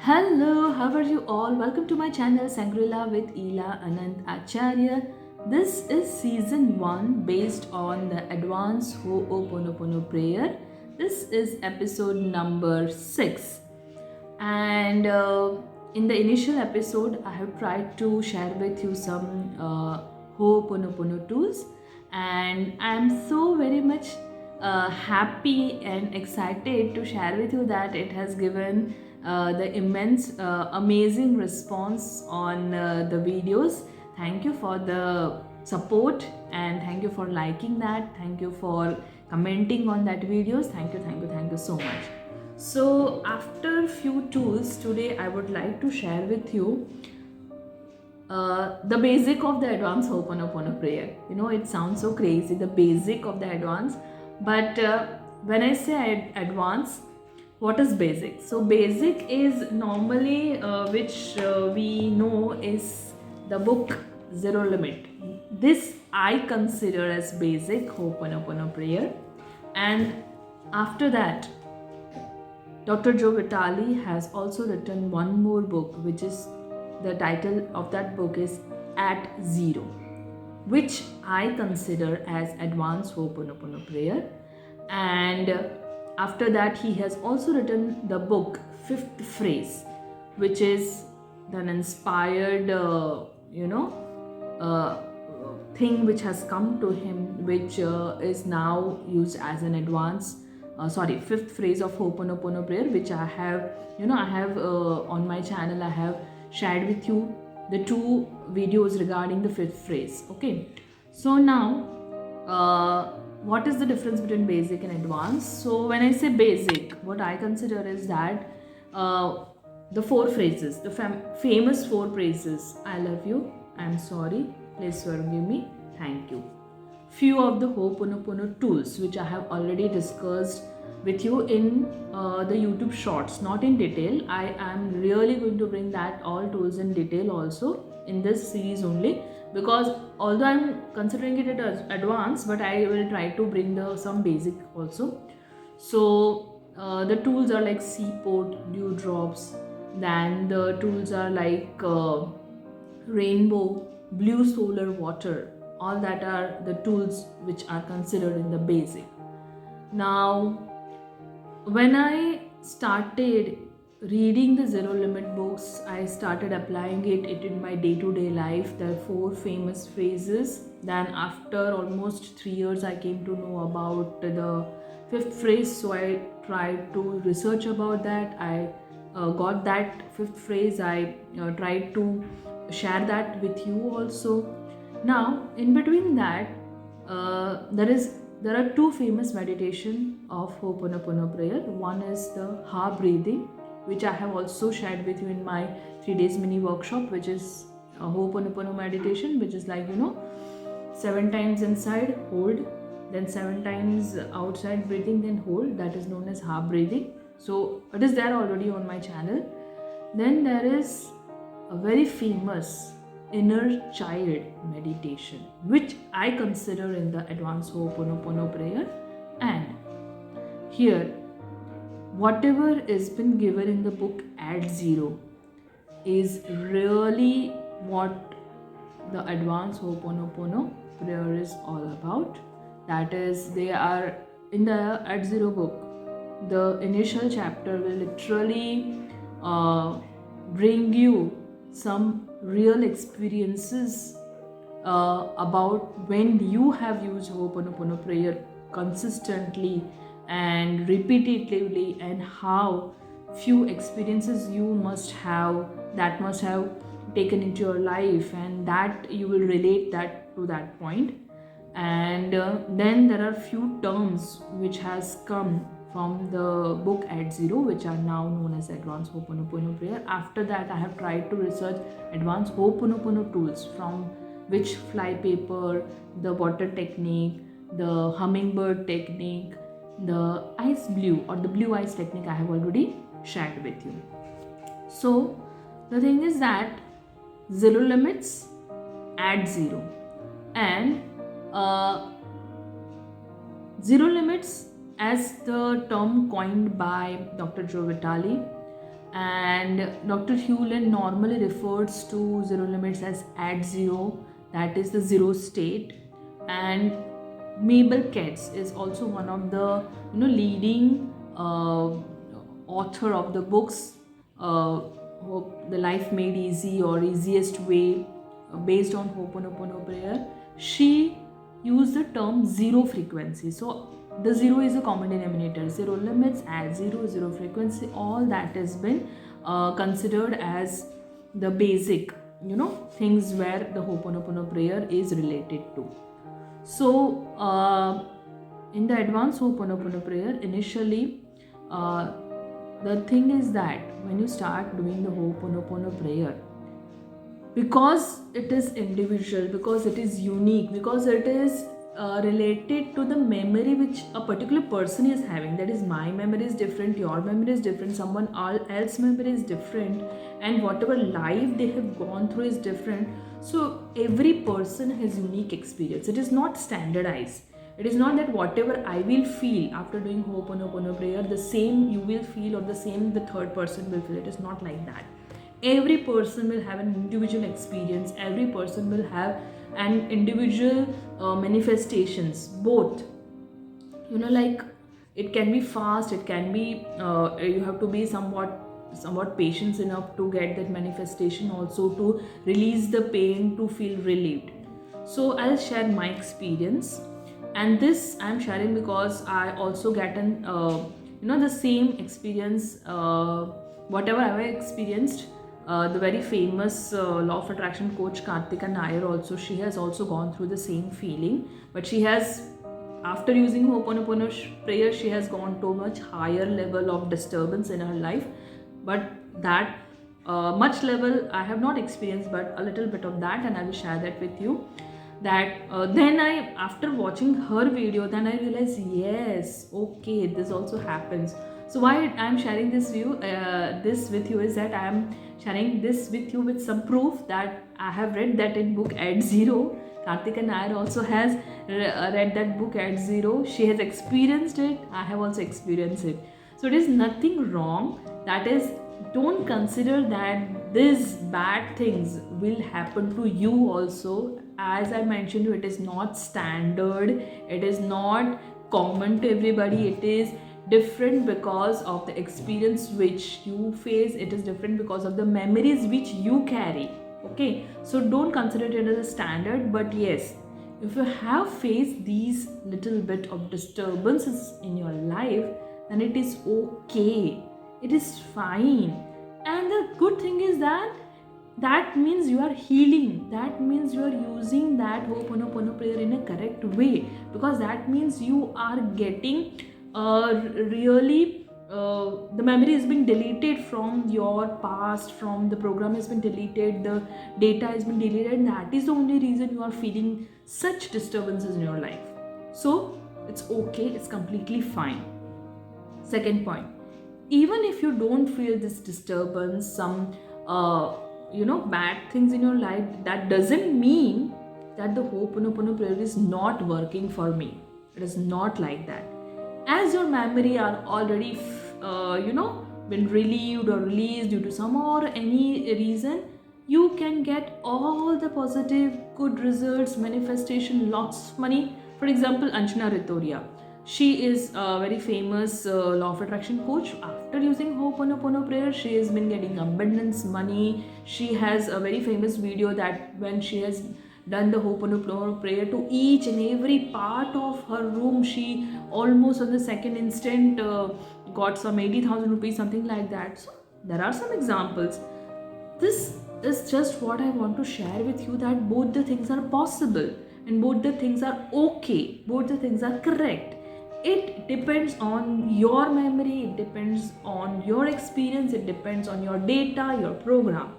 Hello, how are you all? Welcome to my channel Shangrila with Ila Anant Acharya. This is season 1 based on the advanced Ho'oponopono prayer. This is episode number 6. And in the initial episode, I have tried to share with you some Ho'oponopono tools, and I am so very much happy and excited to share with you that it has given the immense amazing response on the videos. Thank you for the support and thank you for liking that. Thank you for commenting on that videos. Thank you so much. So after few tools today, I would like to share with you the basic of the advanced Ho'oponopono prayer. You know, it sounds so crazy, the basic of the advanced, but when I say advanced, what is basic? So basic is normally which we know is the book Zero Limit. This I consider as basic Ho'oponopono prayer. And after that, Dr. Joe Vitale has also written one more book, which is the title of that book is At Zero, which I consider as advanced Ho'oponopono prayer. And after that, he has also written the book Fifth Phrase, which is an inspired, thing which has come to him, which is now used as an advanced fifth phrase of Ho'oponopono prayer, which I have on my channel. I have shared with you the 2 videos regarding the fifth phrase. Okay, so now what is the difference between basic and advanced? So when I say basic, what I consider is that the 4 phrases, the famous 4 phrases: I love you, I'm sorry, please forgive me, thank you. Few of the Ho'oponopono tools which I have already discussed with you in the YouTube shorts, not in detail. I am really going to bring that all tools in detail also in this series only, because although I'm considering it as advanced, but I will try to bring some basic also. So the tools are like seaport, dewdrops, then the tools are like rainbow, blue solar water. All that are the tools which are considered in the basic. Now, when I started reading the Zero Limit books, I started applying it in my day-to-day life. There are 4 famous phrases. Then after almost 3 years, I came to know about the 5th phrase. So I tried to research about that. I got that 5th phrase. I tried to share that with you also. Now, in between that, there are 2 famous meditation of Ho'oponopono prayer. One is the Ha breathing, which I have also shared with you in my 3 days mini workshop, which is a Ho'oponopono meditation, which is like 7 times inside, hold, then 7 times outside breathing, then hold. That is known as Ha breathing. So it is there already on my channel. Then there is a very famous inner child meditation, which I consider in the advanced Ho'oponopono prayer. And here, whatever is been given in the book At Zero is really what the advanced Ho'oponopono prayer is all about. That is, they are in the At Zero book. The initial chapter will literally bring you some real experiences about when you have used Ho'oponopono prayer consistently and repetitively, and how few experiences you must have taken into your life, and that you will relate that to that point. And then there are few terms which has come from the book At Zero, which are now known as Advanced Ho'oponopono prayer. After that, I have tried to research advanced Ho'oponopono tools, from which flypaper, the water technique, the hummingbird technique, the ice blue or the blue ice technique I have already shared with you. So the thing is that Zero Limits, At Zero, and Zero Limits, as the term coined by Dr. Joe Vitale, And Dr. Hewlett normally refers to zero limits as at zero, that is the zero state. And Mabel Katz is also one of the leading author of the books The Life Made Easy or Easiest Way, based on Ho'oponopono prayer. She used the term zero frequency. So the zero is a common denominator. Zero limits, add zero, zero frequency, all that has been considered as the basic things where the Ho'oponopono prayer is related to. So in the advanced Ho'oponopono prayer, initially the thing is that when you start doing the Ho'oponopono prayer, because it is individual, because it is unique, because it is related to the memory which a particular person is having. That is, my memory is different, your memory is different, someone else's memory is different, and whatever life they have gone through is different. So every person has unique experience. It is not standardized. It is not that whatever I will feel after doing Ho'oponopono prayer, the same you will feel, or the same the third person will feel. It is not like that. Every person will have an individual experience. Every person will have an individual manifestations, both like it can be fast, it can be you have to be somewhat patient enough to get that manifestation, also to release the pain, to feel relieved. So I'll share my experience, and this I'm sharing because I also get an the same experience, whatever I have experienced. The very famous law of attraction coach Kartika Nair also, she has also gone through the same feeling, but she has, after using Ho'oponopono prayer, she has gone to a much higher level of disturbance in her life. But that much level I have not experienced, but a little bit of that, and I will share that with you. That then after watching her video, then I realized, yes, okay, this also happens. So why I'm sharing this with you is that I am sharing this with you with some proof that I have read that in book at Zero. Kartika Nair also has read that book at Zero. She has experienced it. I have also experienced it. So it is nothing wrong. That is, don't consider that these bad things will happen to you also. As I mentioned, it is not standard. It is not common to everybody. It is different because of the experience which you face. It is different because of the memories which you carry. Okay, so don't consider it as a standard. But yes, if you have faced these little bit of disturbances in your life, then it is okay, it is fine. And the good thing is that means you are healing. That means you are using that Ho'oponopono prayer in a correct way, because that means you are getting really the memory has been deleted from your past, from the program has been deleted, the data has been deleted, and that is the only reason you are feeling such disturbances in your life. So it's okay, it's completely fine. Second point, even if you don't feel this disturbance, some bad things in your life, that doesn't mean that the Ho'oponopono prayer is not working for me. It is not like that. As your memory are already been relieved or released due to some or any reason, you can get all the positive good results, manifestation, lots of money. For example, Anjana Reetoria, she is a very famous law of attraction coach. After using Ho'oponopono prayer, she has been getting abundance, money. She has a very famous video that when she has done the Ho'oponopono prayer to each and every part of her room, she almost on the second instant got some 80,000 rupees, something like that. So there are some examples. This is just what I want to share with you, that both the things are possible and both the things are okay, both the things are correct. It depends on your memory, it depends on your experience, it depends on your data, your program.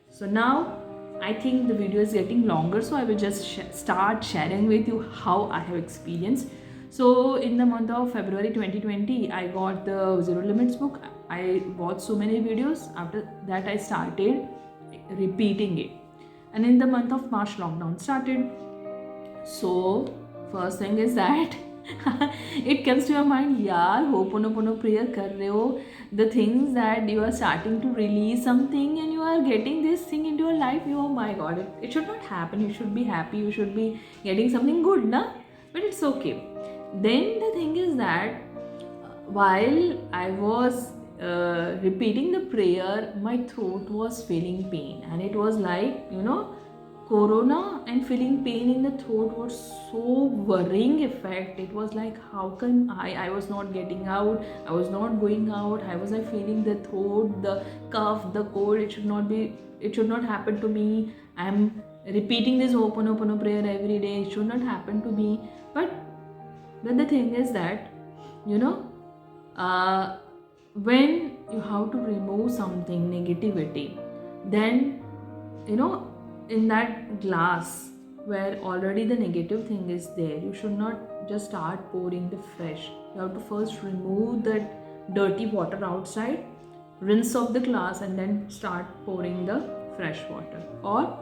So now I think the video is getting longer, so I will just start sharing with you how I have experienced. So in the month of February 2020, I got the Zero Limits book. I watched so many videos. After that, I started repeating it. And in the month of March, lockdown started. So first thing is that It comes to your mind, yaar, Ho'oponopono prayer kar rahe ho, the things that you are starting to release something and you are getting this thing into your life. Oh my god, it should not happen. You should be happy, you should be getting something good, na? But it's okay. Then the thing is that while I was repeating the prayer, my throat was feeling pain, and it was like, corona and feeling pain in the throat was so worrying effect. It was like, how can I was not getting out, I was not going out, how was I feeling the throat, the cough, the cold? It should not happen to me. I'm repeating this Ho'oponopono prayer every day, it should not happen to me. But the thing is that, when you have to remove something negativity, then in that glass where already the negative thing is there, you should not just start pouring the fresh. You have to first remove that dirty water outside, rinse off the glass, and then start pouring the fresh water, or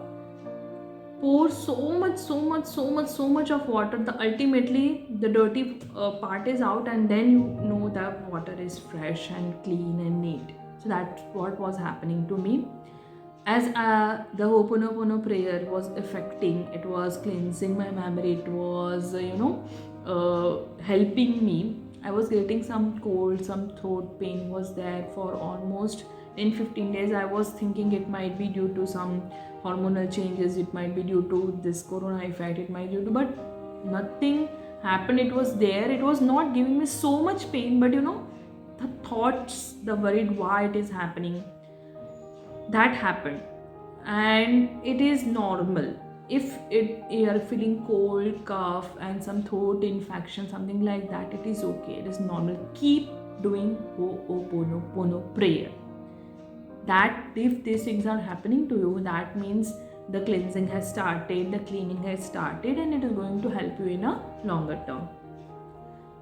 pour so much of water, the ultimately the dirty part is out, and then you know that water is fresh and clean and neat. So that's what was happening to me. As the Ho'oponopono prayer was affecting, it was cleansing my memory, it was helping me. I was getting some cold, some throat pain was there for almost 10-15 days. I was thinking it might be due to some hormonal changes, it might be due to this corona effect, it might be due to, but nothing happened. It was there, it was not giving me so much pain, but the thoughts, the worried why it is happening, that happened. And it is normal. If you are feeling cold, cough, and some throat infection, something like that, it is okay, it is normal. Keep doing Ho'oponopono prayer. That if these things are happening to you, that means the cleansing has started, the cleaning has started, and it is going to help you in a longer term.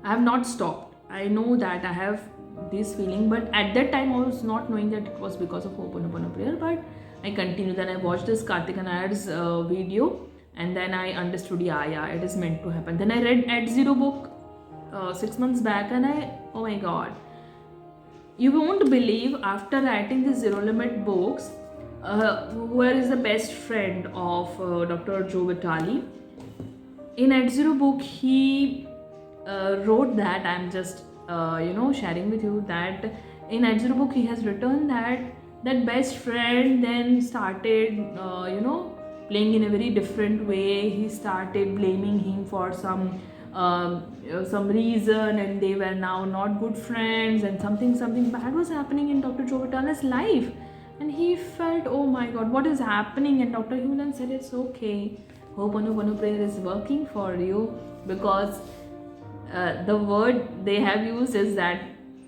I have not stopped. I know that I have this feeling, but at that time I was not knowing that it was because of Ho'oponopono prayer, but I continued. Then I watched this Kartika Nair's video, and then I understood, yeah, it is meant to happen. Then I read HS1.E6.Side book 6 months back, and oh my god, you won't believe, after writing the Zero Limit books, where is the best friend of Dr. Joe Vitale, in HS1.E6.Side book he wrote that, I'm just sharing with you that in HS1.E6.Side book he has written that best friend then started playing in a very different way. He started blaming him for some reason, and they were now not good friends, and something bad was happening in Dr. Joe Vitale's life, and he felt, oh my god, what is happening? And Dr. Hewlett said, it's okay, Ho'oponopono prayer is working for you, because the word they have used is that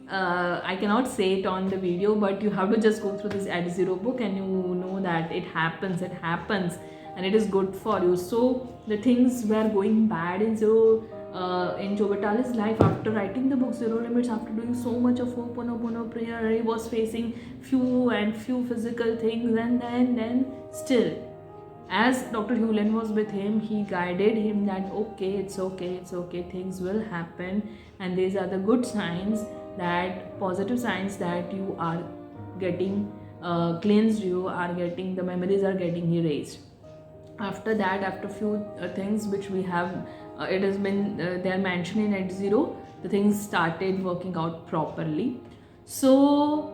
I cannot say it on the video, but you have to just go through this HS1.E6.Side book, and you know that it happens, and it is good for you. So the things were going bad in Joe Vitale's life after writing the book Zero Limits, after doing so much of Ho'oponopono prayer. He was facing few physical things, and then still, as Dr. Hewlett was with him, he guided him that it's okay, things will happen, and these are the good signs, that positive signs, that you are getting cleansed, you are getting, the memories are getting erased. After that, after few things which we have, it has been they are mentioned in HS1.E6.Side, the things started working out properly. So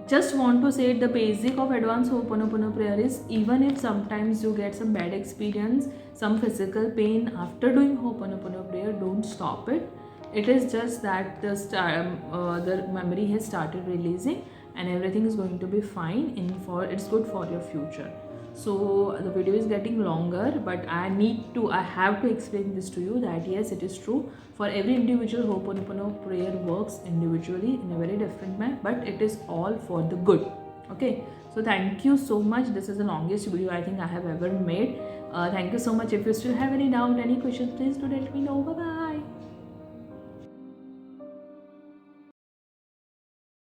just want to say, the basic of advanced Ho'oponopono prayer is, even if sometimes you get some bad experience, some physical pain after doing Ho'oponopono prayer, don't stop it. It is just that the memory has started releasing, and everything is going to be fine. It's good for your future. So the video is getting longer, but I have to explain this to you, that yes, it is true, for every individual Ho'oponopono prayer works individually in a very different way, but it is all for the good. Okay, so thank you so much. This is the longest video I think I have ever made. Thank you so much. If you still have any doubt, any questions, please do let me know. Bye bye.